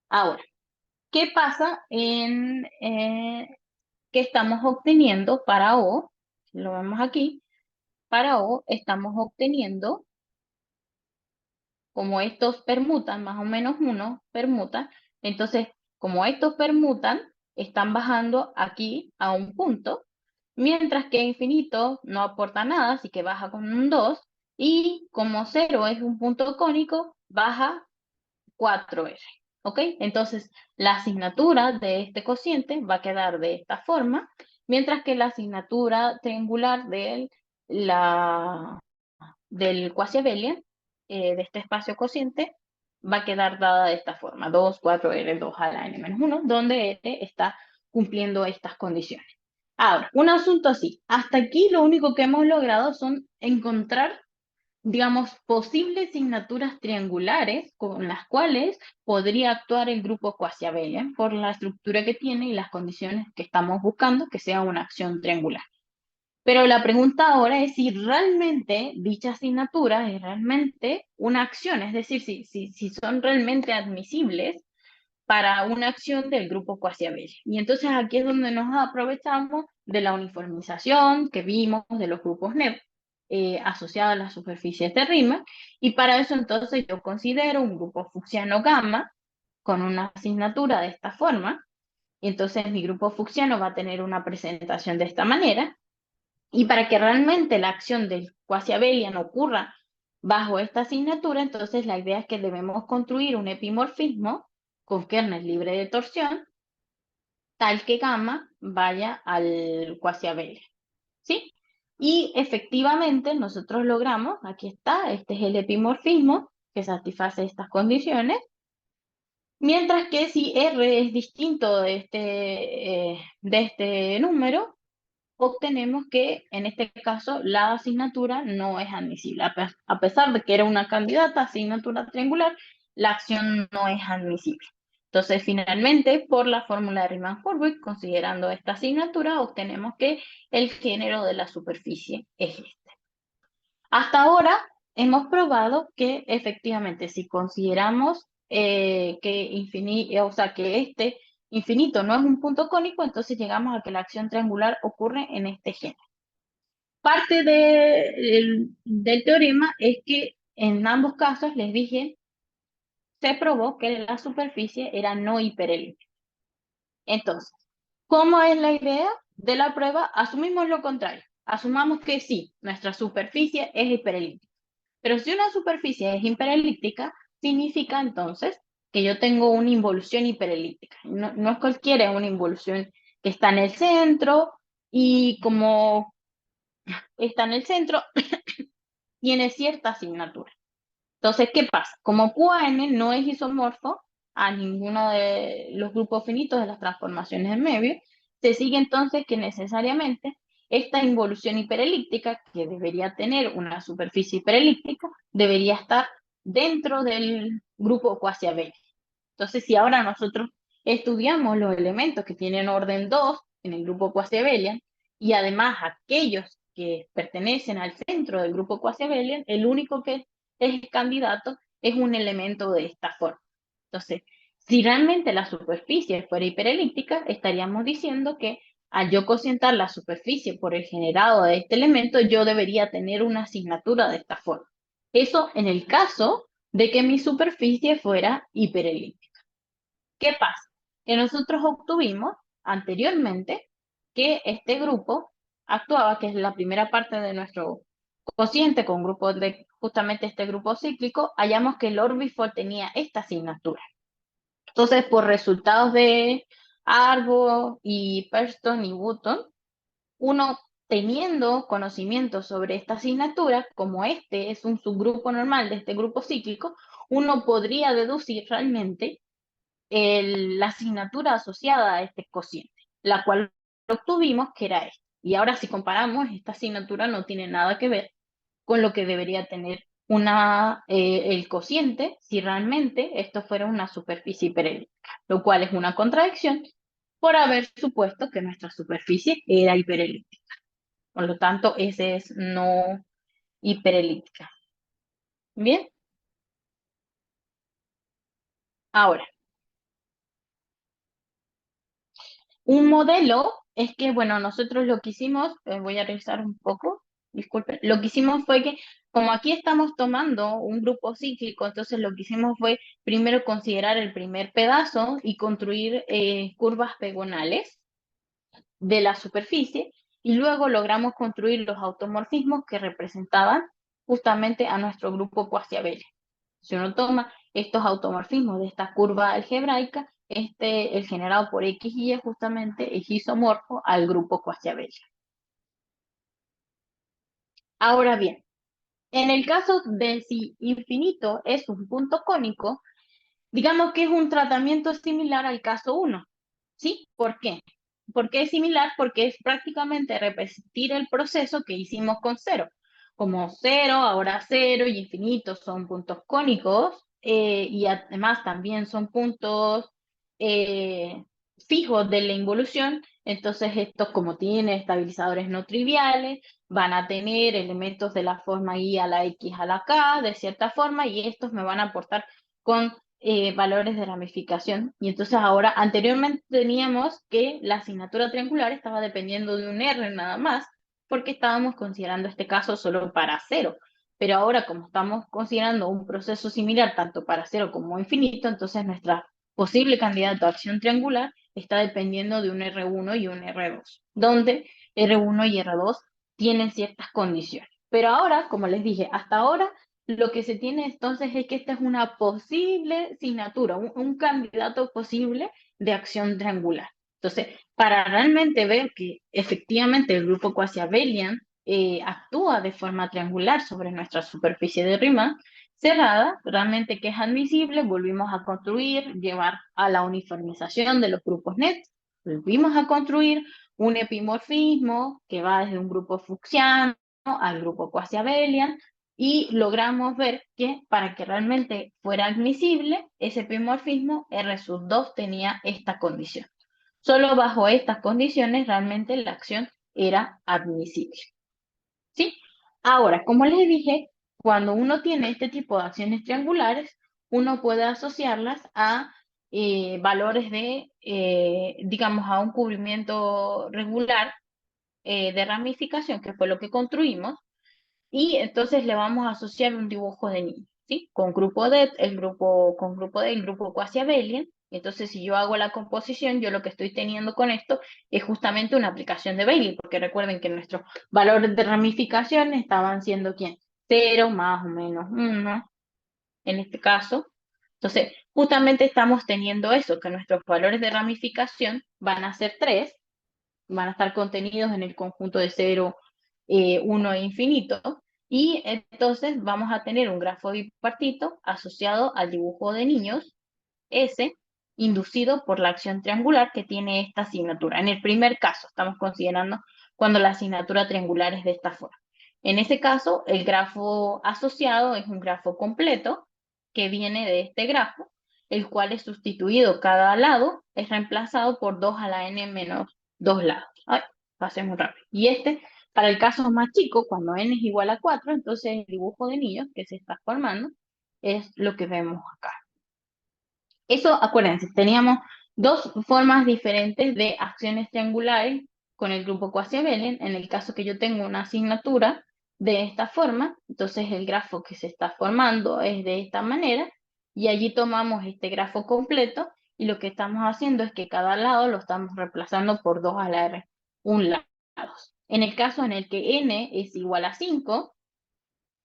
Ahora, ¿qué pasa que estamos obteniendo para O? Lo vemos aquí. Para O estamos obteniendo, como estos permutan, más o menos uno permuta, entonces como estos permutan, están bajando aquí a un punto, mientras que infinito no aporta nada, así que baja con un 2, y como 0 es un punto cónico, baja 4R. ¿Ok? Entonces la asignatura de este cociente va a quedar de esta forma, mientras que la asignatura triangular del quasi-abelian, de este espacio cociente, va a quedar dada de esta forma: 2, 4R, 2 a la n-1, donde R está cumpliendo estas condiciones. Ahora, un asunto así. Hasta aquí lo único que hemos logrado son encontrar, digamos, posibles signaturas triangulares con las cuales podría actuar el grupo quasi-abelian por la estructura que tiene y las condiciones que estamos buscando que sea una acción triangular. Pero la pregunta ahora es si realmente dicha asignatura es realmente una acción, es decir, si son realmente admisibles para una acción del grupo quasi-abelian. Y entonces aquí es donde nos aprovechamos de la uniformización que vimos de los grupos NEP asociados a las superficies de Riemann, y para eso entonces yo considero un grupo fucsiano gamma con una asignatura de esta forma, y entonces mi grupo fucsiano va a tener una presentación de esta manera. Y para que realmente la acción del quasi-abelian ocurra bajo esta asignatura, entonces la idea es que debemos construir un epimorfismo con kernel libre de torsión, tal que gamma vaya al quasi-abelian. ¿Sí? Y efectivamente nosotros logramos, aquí está, este es el epimorfismo que satisface estas condiciones, mientras que si R es distinto de este número, obtenemos que en este caso la asignatura no es admisible. A pesar de que era una candidata a asignatura triangular, la acción no es admisible. Entonces, finalmente, por la fórmula de Riemann-Hurwitz, considerando esta asignatura, obtenemos que el género de la superficie es este. Hasta ahora hemos probado que efectivamente si consideramos que este infinito no es un punto cónico, entonces llegamos a que la acción triangular ocurre en este género. Parte del teorema es que en ambos casos, les dije, se probó que la superficie era no hiperelíptica. Entonces, ¿cómo es la idea de la prueba? Asumimos lo contrario. Asumamos que sí, nuestra superficie es hiperelíptica. Pero si una superficie es hiperelíptica, significa entonces que yo tengo una involución hiperelíptica. No es cualquiera, es una involución que está en el centro y como está en el centro, tiene cierta asignatura. Entonces, ¿qué pasa? Como QN no es isomorfo a ninguno de los grupos finitos de las transformaciones de Möbius, se sigue entonces que necesariamente esta involución hiperelíptica, que debería tener una superficie hiperelíptica, debería estar dentro del grupo cuasi abeliano. Entonces, si ahora nosotros estudiamos los elementos que tienen orden 2 en el grupo cuasi abeliano y además aquellos que pertenecen al centro del grupo cuasi abeliano, el único que es candidato es un elemento de esta forma. Entonces, si realmente la superficie fuera hiperelíptica, estaríamos diciendo que al yo cocientar la superficie por el generado de este elemento, yo debería tener una asignatura de esta forma. Eso en el caso de que mi superficie fuera hiperelíptica. ¿Qué pasa? Que nosotros obtuvimos anteriormente que este grupo actuaba, que es la primera parte de nuestro cociente con grupos de justamente este grupo cíclico, hallamos que el Orbifold tenía esta asignatura. Entonces, por resultados de Arbo y Perston y Button, uno teniendo conocimiento sobre esta asignatura, como este es un subgrupo normal de este grupo cíclico, uno podría deducir realmente la asignatura asociada a este cociente, la cual obtuvimos que era esta. Y ahora si comparamos, esta asignatura no tiene nada que ver con lo que debería tener el cociente si realmente esto fuera una superficie hiperelíptica, lo cual es una contradicción por haber supuesto que nuestra superficie era hiperelíptica. Por lo tanto, ese es no hiperelíptica. Bien, ahora, un modelo es que, bueno, nosotros lo que hicimos, voy a revisar un poco, disculpen, lo que hicimos fue que, como aquí estamos tomando un grupo cíclico, entonces lo que hicimos fue primero considerar el primer pedazo y construir curvas pegonales de la superficie, y luego logramos construir los automorfismos que representaban justamente a nuestro grupo cuasi abeliano. Si uno toma estos automorfismos de esta curva algebraica, el generado por X y Y justamente es isomorfo al grupo cuasi abeliano. Ahora bien, en el caso de si infinito es un punto cónico, digamos que es un tratamiento similar al caso 1. ¿Sí? ¿Por qué? ¿Por qué es similar? Porque es prácticamente repetir el proceso que hicimos con cero. Como cero, ahora cero y infinito son puntos cónicos y además también son puntos fijos de la involución. Entonces estos, como tienen estabilizadores no triviales, van a tener elementos de la forma I a la X a la K de cierta forma y estos me van a aportar con valores de ramificación. Y entonces ahora, anteriormente teníamos que la asignatura triangular estaba dependiendo de un R nada más, porque estábamos considerando este caso solo para cero. Pero ahora, como estamos considerando un proceso similar tanto para cero como infinito, entonces nuestra posible candidato a acción triangular está dependiendo de un R1 y un R2, donde R1 y R2 tienen ciertas condiciones. Pero ahora, como les dije, hasta ahora lo que se tiene entonces es que esta es una posible asignatura, un candidato posible de acción triangular. Entonces, para realmente ver que efectivamente el grupo quasi abelian actúa de forma triangular sobre nuestra superficie de Riemann cerrada, realmente que es admisible, volvimos a construir, llevar a la uniformización de los grupos net, volvimos a construir un epimorfismo que va desde un grupo fuchsiano al grupo quasi-abelian, y logramos ver que para que realmente fuera admisible, ese epimorfismo R sub 2 tenía esta condición. Solo bajo estas condiciones realmente la acción era admisible. ¿Sí? Ahora, como les dije, cuando uno tiene este tipo de acciones triangulares, uno puede asociarlas a valores de, digamos, a un cubrimiento regular de ramificación, que fue lo que construimos, y entonces le vamos a asociar un dibujo de niños, ¿sí? Con grupo D, con grupo D, el grupo quasi abelian. Entonces, si yo hago la composición, yo lo que estoy teniendo con esto es justamente una aplicación de Bailey, porque recuerden que nuestros valores de ramificación estaban siendo, ¿quién? 0, más o menos 1, en este caso. Entonces, justamente estamos teniendo eso, que nuestros valores de ramificación van a ser 3, van a estar contenidos en el conjunto de 0, 1 e infinito, y entonces vamos a tener un grafo bipartito asociado al dibujo de niños S, inducido por la acción triangular que tiene esta asignatura. En el primer caso, estamos considerando cuando la asignatura triangular es de esta forma. En ese caso, el grafo asociado es un grafo completo que viene de este grafo, el cual es sustituido cada lado, es reemplazado por 2 a la n menos 2 lados. Ay, pasemos rápido. Y este, para el caso más chico, cuando n es igual a 4, entonces el dibujo de niños que se está formando es lo que vemos acá. Eso, acuérdense, teníamos dos formas diferentes de acciones triangulares con el grupo quasi-abelian. En el caso que yo tengo una asignatura de esta forma, entonces el grafo que se está formando es de esta manera, y allí tomamos este grafo completo, y lo que estamos haciendo es que cada lado lo estamos reemplazando por 2 a la r, un lado. En el caso en el que n es igual a 5,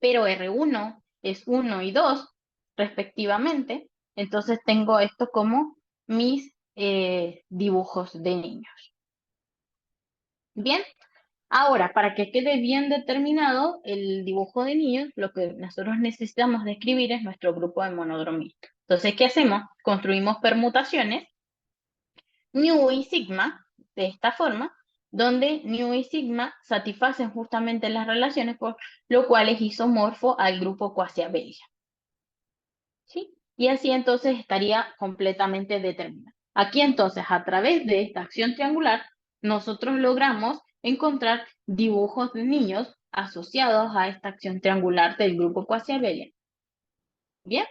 pero R1 es 1 y 2 respectivamente, entonces tengo esto como mis dibujos de niños. Bien, ahora para que quede bien determinado el dibujo de niños, lo que nosotros necesitamos describir es nuestro grupo de monodromía. Entonces, ¿qué hacemos? Construimos permutaciones nu y sigma de esta forma, donde nu y sigma satisfacen justamente las relaciones, por lo cual es isomorfo al grupo quasi-abelian. ¿Sí? Y así entonces estaría completamente determinado. Aquí entonces, a través de esta acción triangular, nosotros logramos encontrar dibujos de niños asociados a esta acción triangular del grupo quasi-abelian. Bien,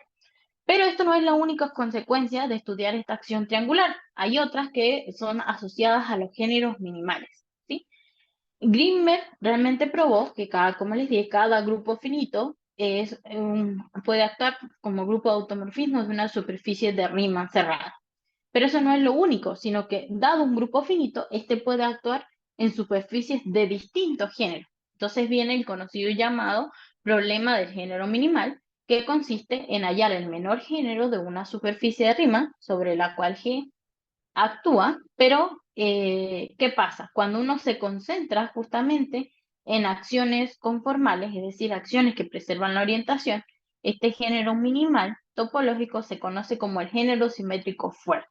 pero esto no es la única consecuencia de estudiar esta acción triangular. Hay otras que son asociadas a los géneros minimales, ¿sí? Grimberg realmente probó que como les dije, cada grupo finito puede actuar como grupo de automorfismo de una superficie de Riemann cerrada. Pero eso no es lo único, sino que dado un grupo finito, este puede actuar en superficies de distintos géneros. Entonces viene el conocido y llamado problema del género minimal, que consiste en hallar el menor género de una superficie de Riemann sobre la cual G actúa, pero ¿qué pasa? Cuando uno se concentra justamente en acciones conformales, es decir, acciones que preservan la orientación, este género minimal topológico se conoce como el género simétrico fuerte.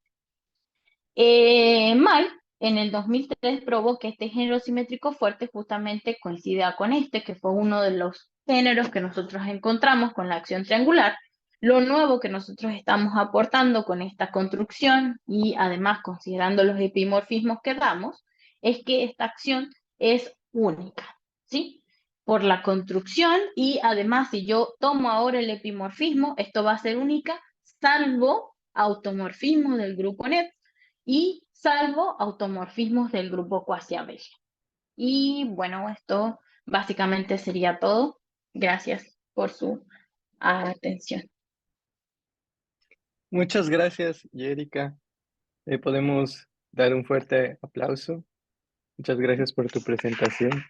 Mal, en el 2003 probó que este género simétrico fuerte justamente coincidía con este, que fue uno de los géneros que nosotros encontramos con la acción triangular. Lo nuevo que nosotros estamos aportando con esta construcción y además considerando los epimorfismos que damos, es que esta acción es única, ¿sí? Por la construcción, y además si yo tomo ahora el epimorfismo, esto va a ser única, salvo automorfismo del grupo net, y salvo automorfismos del grupo quasi-abelian. Y bueno, esto básicamente sería todo. Gracias por su atención. Muchas gracias, Yérika. Podemos dar un fuerte aplauso. Muchas gracias por tu presentación.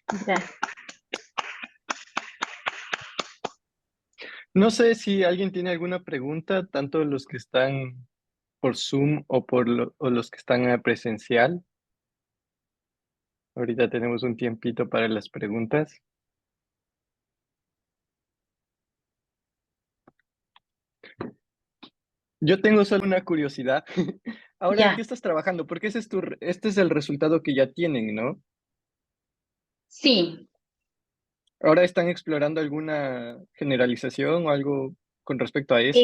Gracias. No sé si alguien tiene alguna pregunta, tanto los que están por Zoom o los que están presencial. Ahorita tenemos un tiempito para las preguntas. Yo tengo solo una curiosidad. Ahora, ¿en qué Ya, estás trabajando? Porque este es el resultado que ya tienen, ¿no? sí. ¿Ahora están explorando alguna generalización o algo con respecto a esto?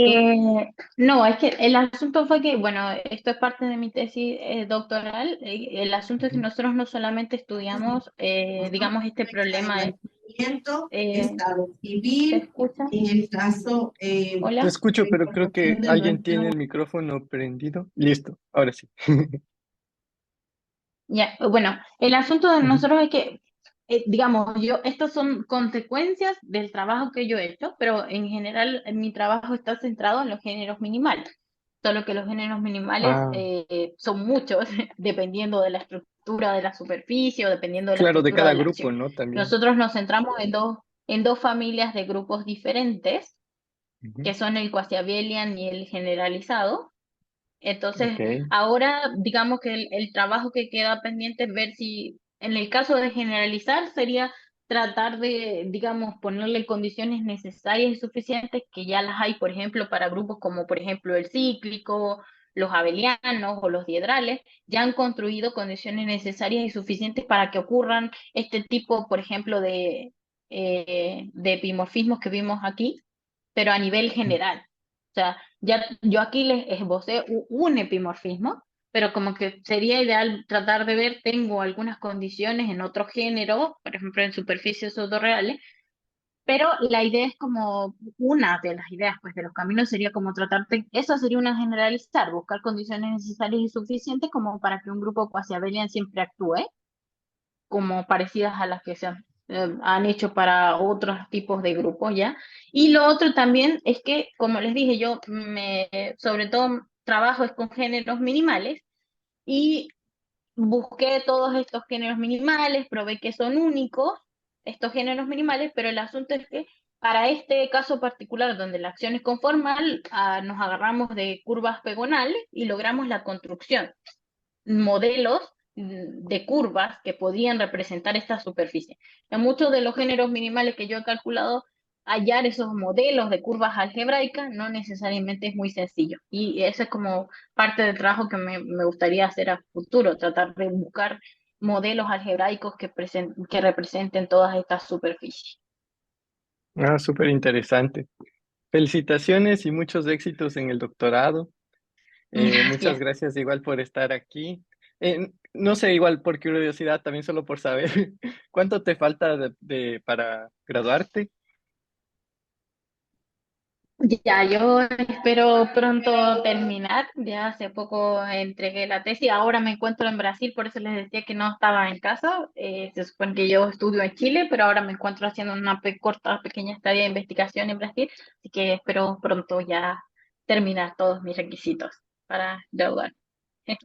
No, es que el asunto fue que, bueno, esto es parte de mi tesis doctoral. El asunto es que Ujú. nosotros no solamente estudiamos, Ajá. digamos, este Fecha de problema, nacimiento, eh, estado ¿se civil, escucha? en el caso Te Hola. escucho, de pero creo que información del alguien tiene registro. el micrófono prendido. Listo, ahora sí. Ya, bueno, el asunto de Ujú. nosotros es que, digamos, estas son consecuencias del trabajo que yo he hecho, pero en general mi trabajo está centrado en los géneros minimales, solo que los géneros minimales Ah, son muchos, dependiendo de la estructura de la superficie o dependiendo de la claro, de estructura cada de la grupo, acción. ¿no? También. Nosotros nos centramos en dos familias de grupos diferentes, Ujú. que son el quasi-abelian y el generalizado. Entonces, Ok. ahora digamos que el trabajo que queda pendiente es ver si, en el caso de generalizar, sería tratar de, digamos, ponerle condiciones necesarias y suficientes, que ya las hay, por ejemplo, para grupos como, por ejemplo, el cíclico, los abelianos o los diedrales, ya han construido condiciones necesarias y suficientes para que ocurran este tipo, por ejemplo, de epimorfismos que vimos aquí, pero a nivel general. O sea, ya yo aquí les esbocé un epimorfismo, pero como que sería ideal tratar de ver, tengo algunas condiciones en otro género, por ejemplo en superficies pseudoreales, pero la idea es como una de las ideas, pues de los caminos sería como tratarte, eso sería una generalizar, buscar condiciones necesarias y suficientes como para que un grupo cuasi abelian siempre actúe como parecidas a las que han hecho para otros tipos de grupos, ¿ya? Y lo otro también es que, como les dije, yo sobre todo trabajo es con géneros minimales y busqué todos estos géneros minimales, probé que son únicos estos géneros minimales, pero el asunto es que para este caso particular, donde la acción es conformal, nos agarramos de curvas pegonales y logramos la construcción modelos de curvas que podían representar esta superficie. En muchos de los géneros minimales que yo he calculado, hallar esos modelos de curvas algebraicas no necesariamente es muy sencillo. Y eso es como parte del trabajo que me gustaría hacer a futuro, tratar de buscar modelos algebraicos que representen todas estas superficies. Ah, súper interesante. Felicitaciones y muchos éxitos en el doctorado. Muchas Gracias. gracias igual por estar aquí. No sé, igual por curiosidad, también solo por saber, ¿cuánto te falta para graduarte? Ya, yo espero pronto terminar. Ya hace poco entregué la tesis. Ahora me encuentro en Brasil, por eso les decía que no estaba en casa. Se supone que yo estudio en Chile, pero ahora me encuentro haciendo una corta, pequeña estadía de investigación en Brasil. Así que espero pronto ya terminar todos mis requisitos para graduar.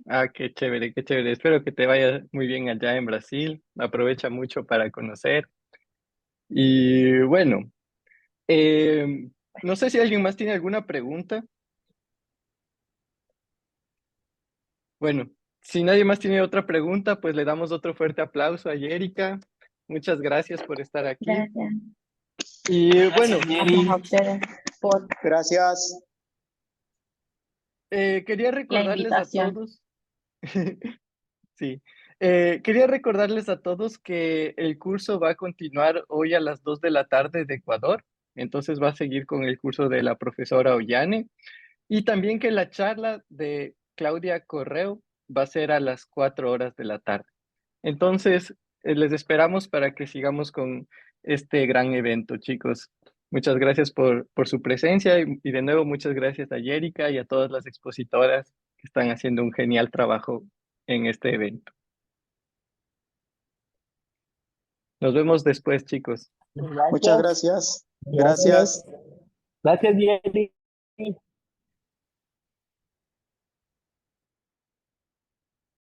Ah, qué chévere, qué chévere. Espero que te vaya muy bien allá en Brasil. Aprovecha mucho para conocer. Y bueno, eh, no sé si alguien más tiene alguna pregunta. Bueno, si nadie más tiene otra pregunta, pues le damos otro fuerte aplauso a Erika. Muchas gracias por estar aquí. Gracias. Y Gracias, bueno, Gracias a Jerry. ustedes por Gracias. quería la recordarles a invitación. todos, sí, quería recordarles a todos que el curso va a continuar hoy a las 2 de la tarde de Ecuador. Entonces va a seguir con el curso de la profesora Ollane. Y también que la charla de Claudia Correo va a ser a las 4 horas de la tarde. Entonces, les esperamos para que sigamos con este gran evento, chicos. Muchas gracias por su presencia y de nuevo muchas gracias a Yérika y a todas las expositoras que están haciendo un genial trabajo en este evento. Nos vemos después, chicos. Muchas Gracias. gracias. Gracias. Gracias. Gracias, Jerry.